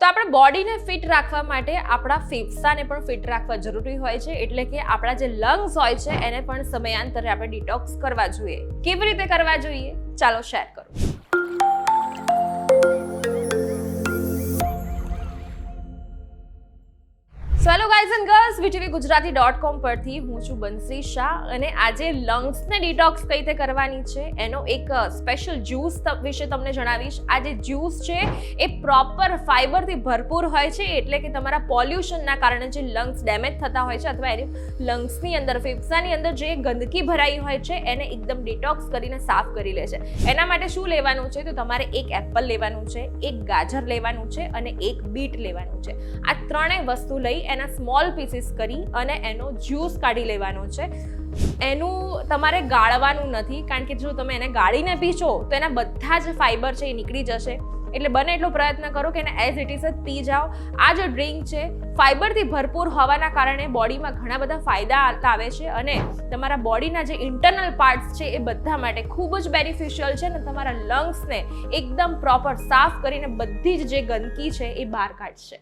તો આપણે બોડીને ફિટ રાખવા માટે આપણા ફેફસાને પણ ફિટ રાખવા જરૂરી હોય છે, એટલે કે આપણા જે લંગ્સ હોય છે એને પણ સમયાંતરે આપણે ડિટોક્સ કરવા જોઈએ. કેવી રીતે કરવા જોઈએ ચાલો શેર કરું. Hello guys and girls, VTVGujarati.com પરથી હું છું બંસી શાહ અને આજે લંગ્સને ડિટોક્સ કઈ રીતે કરવાની છે એનો એક સ્પેશિયલ જ્યુસ વિશે તમને જણાવીશ. આ જે જ્યુસ છે એ પ્રોપર ફાઈબરથી ભરપૂર હોય છે, એટલે કે તમારા પોલ્યુશનના કારણે જે લંગ્સ ડેમેજ થતા હોય છે અથવા એની લંગ્સની અંદર ફેફસાની અંદર જે ગંદકી ભરાઈ હોય છે એને એકદમ ડિટોક્સ કરીને સાફ કરી લે છે. એના માટે શું લેવાનું છે તો તમારે એક એપલ લેવાનું છે, એક ગાજર લેવાનું છે અને એક બીટ લેવાનું છે. આ ત્રણેય વસ્તુ લઈ એના સ્મોલ પીસીસ કરી અને એનો જ્યુસ કાઢી લેવાનો છે. એનું તમારે ગાળવાનું નથી, કારણ કે જો તમે એને ગાળીને પીશો તો એના બધા જ ફાઈબર છે એ નીકળી જશે. એટલે બને એટલો પ્રયત્ન કરો કે એને એઝ ઇટ ઇઝ જ પી જાઓ. આ જે ડ્રિંક છે ફાઈબરથી ભરપૂર હોવાના કારણે બોડીમાં ઘણા બધા ફાયદા આવે છે અને તમારા બોડીના જે ઇન્ટરનલ પાર્ટ્સ છે એ બધા માટે ખૂબ જ બેનિફિશિયલ છે અને તમારા લંગ્સને એકદમ પ્રોપર સાફ કરીને બધી જ જે ગંદકી છે એ બહાર કાઢશે.